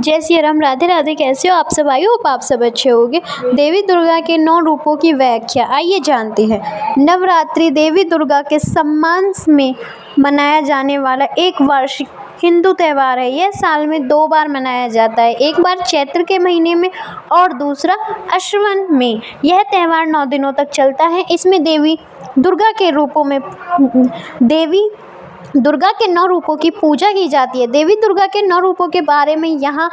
जय श्री राम। राधे राधे। कैसे हो आप सब? आई होप आप सब अच्छे होंगे। देवी दुर्गा के 9 रूपों की व्याख्या आइए जानते हैं। नवरात्रि देवी दुर्गा के सम्मान में मनाया जाने वाला एक वार्षिक हिंदू त्यौहार है। यह साल में 2 बार मनाया जाता है, एक बार चैत्र के महीने में और दूसरा अश्विन में। यह त्यौहार 9 दिनों तक चलता है। इसमें देवी दुर्गा के 9 रूपों की पूजा की जाती है। देवी दुर्गा के 9 रूपों के बारे में यहाँ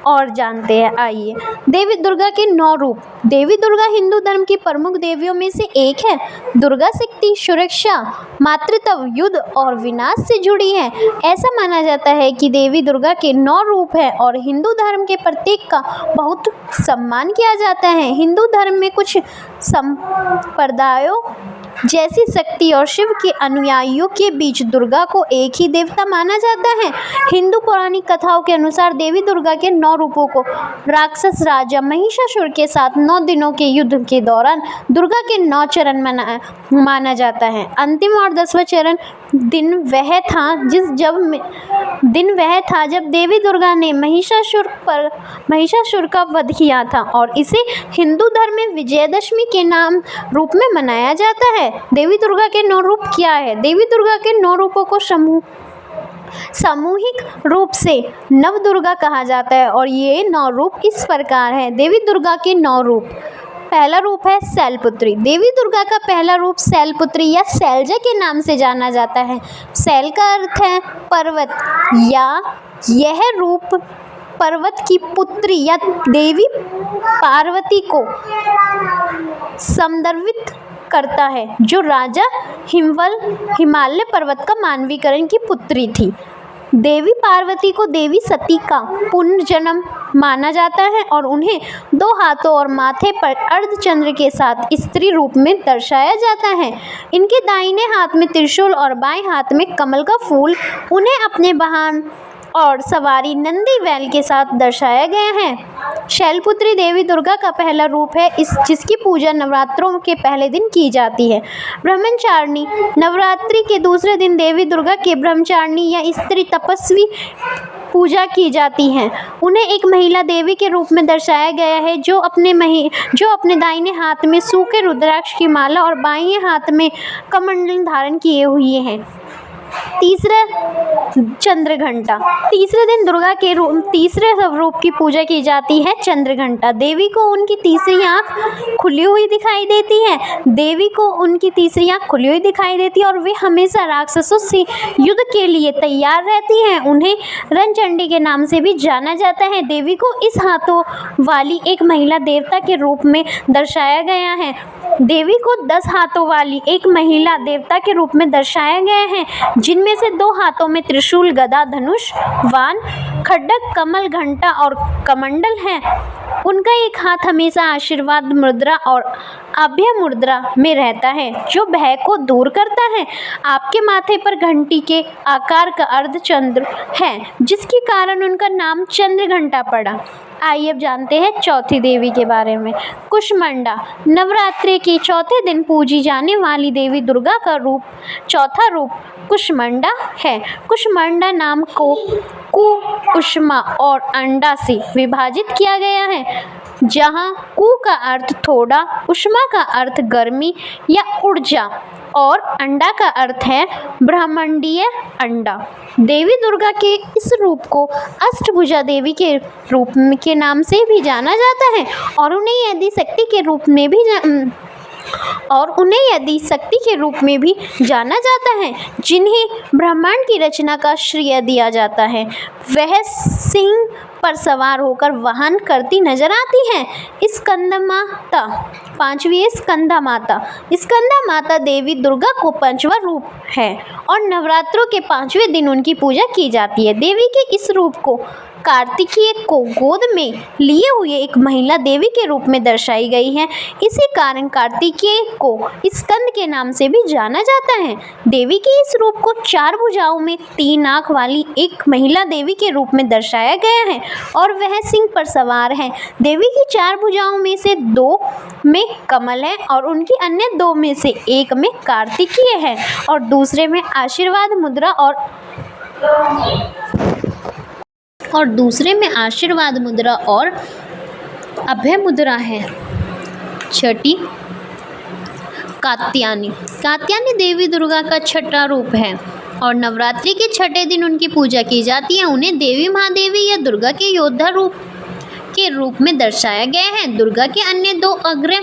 और जानते हैं। आइए, देवी दुर्गा के 9 रूप। देवी दुर्गा हिंदू धर्म की प्रमुख देवियों में से एक है। दुर्गा शक्ति सुरक्षा, मातृत्व, युद्ध और विनाश से जुड़ी है। ऐसा माना जाता है कि देवी दुर्गा के 9 रूप हैं और हिंदू धर्म के प्रत्येक का बहुत सम्मान किया जाता है। हिंदू धर्म में कुछ संप्रदायों जैसी शक्ति और शिव के अनुयायियों के बीच दुर्गा को एक ही देवता माना जाता है। हिंदू पौराणिक कथाओं के अनुसार देवी दुर्गा के 9 रूपों को राक्षस राजा महिषासुर के साथ 9 दिनों के युद्ध के दौरान दुर्गा के 9 चरण माना जाता है। अंतिम और 10वां चरण दिन वह था जब देवी दुर्गा ने महिषासुर का वध किया था और इसे हिंदू धर्म में विजयदशमी के नाम रूप में मनाया जाता है। देवी दुर्गा के 9 रूप क्या है? देवी दुर्गा के 9 रूपों को सामूहिक रूप से नव दुर्गा कहा जाता है और ये 9 रूप इस प्रकार हैं। देवी दुर्गा के 9 रूप। पहला रूप है शैलपुत्री। देवी दुर्गा का पहला रूप शैलपुत्री या शैलजा के नाम से जाना जाता है। शैल का अर्थ है पर्वत, या यह रूप पर्वत की पुत्री या देवी पार्वती को संदर्भित करता है, जो राजा हिमालय पर्वत का मानवीकरण की पुत्री थी। देवी पार्वती को देवी सती का पुनर्जन्म माना जाता है और उन्हें 2 हाथों और माथे पर अर्धचंद्र के साथ स्त्री रूप में दर्शाया जाता है। इनके दाहिने हाथ में त्रिशूल और बाएं हाथ में कमल का फूल। उन्हें अपने वाहन और सवारी नंदी बैल के साथ दर्शाया गया है। शैलपुत्री देवी दुर्गा का पहला रूप है, जिसकी पूजा नवरात्रों के पहले दिन की जाती है। ब्रह्मचारिणी। नवरात्रि के दूसरे दिन देवी दुर्गा के ब्रह्मचारिणी या स्त्री तपस्वी पूजा की जाती है। उन्हें एक महिला देवी के रूप में दर्शाया गया है, जो अपने दाहिने हाथ में सूखे रुद्राक्ष की माला और बाएं हाथ में कमंडल धारण किए हुए हैं। तीसरा चंद्रघंटा। तीसरे दिन दुर्गा के तीसरे स्वरूप की पूजा की जाती है, चंद्रघंटा। देवी को उनकी तीसरी आंख खुली हुई दिखाई देती है और वे हमेशा राक्षसों से युद्ध के लिए तैयार रहती हैं। उन्हें रणचंडी के नाम से भी जाना जाता है। देवी को इस हाथों वाली एक महिला देवता के रूप में दर्शाया गया है। देवी को 10 हाथों वाली एक महिला देवता के रूप में दर्शाया गया है, जिनमें से 2 हाथों में त्रिशूल, गदा, धनुष, वाण, खड्ग, कमल, घंटा और कमंडल है। उनका एक हाथ हमेशा आशीर्वाद मुद्रा और अभय मुद्रा में रहता है, जो भय को दूर करता है। आपके माथे पर घंटी के आकार का अर्धचंद्र है, जिसके कारण उनका नाम चंद्रघंटा पड़ा। आइए अब जानते हैं चौथी देवी के बारे में। कुष्मांडा। नवरात्रि के चौथे दिन पूजी जाने वाली देवी दुर्गा का चौथा रूप कुष्मांडा है। कुष्मांडा नाम को कु, उष्मा और अंडा से विभाजित किया गया है, जहाँ कु का अर्थ थोड़ा, उष्मा का अर्थ गर्मी या ऊर्जा और अंडा का अर्थ है ब्रह्मांडीय अंडा। देवी दुर्गा के इस रूप को अष्टभुजा देवी के रूप के नाम से भी जाना जाता है और उन्हें यदि शक्ति के रूप में भी जाना जाता है, जिन्हें ब्रह्मांड की रचना का श्रेय दिया जाता है। वह सिंह पर सवार होकर वाहन करती नजर आती है। स्कंदमाता। 5वीं स्कंदा माता देवी दुर्गा को 5वां रूप है और नवरात्रों के 5वें दिन उनकी पूजा की जाती है। देवी के इस रूप को कार्तिकेय को गोद में लिए हुए एक महिला देवी के रूप में दर्शाई गई है। इसी कारण कार्तिकेय को स्कंद के नाम से भी जाना जाता है। देवी के इस रूप को 4 भुजाओं में 3 आंख वाली एक महिला देवी के रूप में दर्शाया गया है और वह सिंह पर सवार है। देवी की 4 भुजाओं में से 2 में कमल है और उनकी अन्य 2 में से एक में कार्तिकेय है और दूसरे में आशीर्वाद मुद्रा और और दूसरे में आशीर्वाद मुद्रा और अभय मुद्रा है। छठी कात्यायनी। कात्यायनी देवी दुर्गा का छठा रूप है और नवरात्रि के छठे दिन उनकी पूजा की जाती है। उन्हें देवी महादेवी या दुर्गा के योद्धा रूप में दर्शाया गया है। दुर्गा के अन्य दो अग्र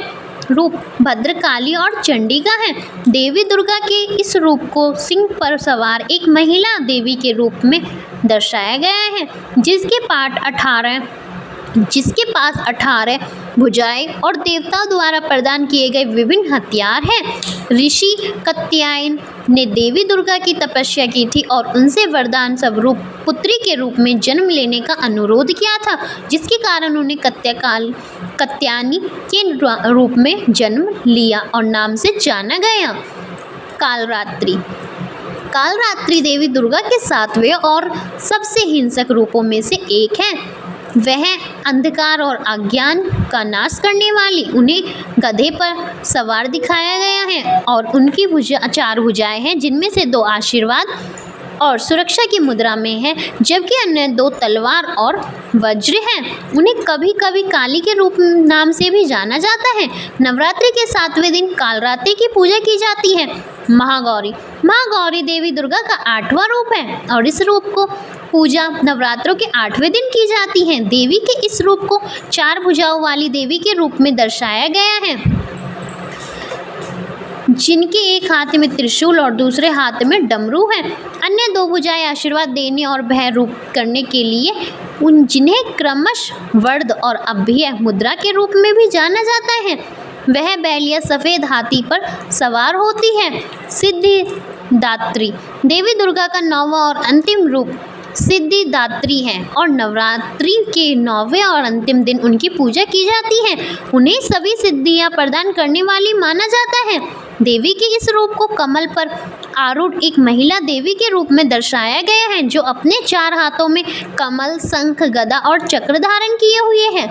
रूप भद्रकाली और चंडिका हैं। देवी दुर्गा के इस रूप को सिंह पर सवार एक महिला देवी के रूप में दर्शाया गया है, जिसके पास 18 भुजाएं और देवताओं द्वारा प्रदान किए गए विभिन्न हथियार हैं। ऋषि कात्यायन ने देवी दुर्गा की तपस्या की थी और उनसे वरदान स्वरूप पुत्री के रूप में जन्म लेने का अनुरोध किया था, जिसके कारण उन्हें कात्यायनी के रूप में जन्म लिया और नाम से जाना गया। कालरात्रि। कालरात्रि देवी दुर्गा के 7वें और सबसे हिंसक रूपों में से एक है। वह अंधकार और अज्ञान का नाश करने वाली, उन्हें गधे पर सवार दिखाया गया है और उनकी 4 भुजाएं हैं, जिनमें से 2 आशीर्वाद और सुरक्षा की मुद्रा में है, जबकि अन्य 2 तलवार और वज्र हैं। उन्हें कभी कभी काली के रूप नाम से भी जाना जाता है। नवरात्रि के 7वें दिन कालरात्रि की पूजा की जाती है। महागौरी। महागौरी देवी दुर्गा का 8वां रूप है और इस रूप को पूजा नवरात्रों के 8वें दिन की जाती है। देवी के इस रूप को 4 भुजाओं वाली देवी के रूप में दर्शाया गया है, जिनके एक हाथ में त्रिशूल और दूसरे हाथ में डमरू है। अन्य 2 भुजाएं आशीर्वाद देने और भय रूप करने के लिए जिन्हें क्रमशः वरद और अभय मुद्रा के रूप में भी जाना जाता है। वह बैल या सफ़ेद हाथी पर सवार होती है। सिद्धिदात्री। देवी दुर्गा का 9वां और अंतिम रूप सिद्धिदात्री है और नवरात्रि के 9वें और अंतिम दिन उनकी पूजा की जाती है। उन्हें सभी सिद्धियां प्रदान करने वाली माना जाता है। देवी के इस रूप को कमल पर आरूढ़ एक महिला देवी के रूप में दर्शाया गया है, जो अपने 4 हाथों में कमल, शंख, गदा और चक्र धारण किए हुए है।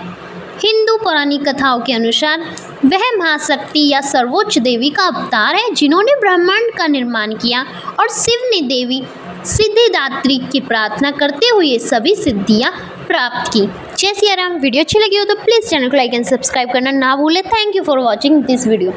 हिंदू पौराणिक कथाओं के अनुसार वह महाशक्ति या सर्वोच्च देवी का अवतार है, जिन्होंने ब्रह्मांड का निर्माण किया और शिव ने देवी सिद्धिदात्री की प्रार्थना करते हुए सभी सिद्धियां प्राप्त की। जय सिया राम। वीडियो अच्छी लगी हो तो प्लीज़ चैनल को लाइक एंड सब्सक्राइब करना ना भूलें। Thank you for watching this video.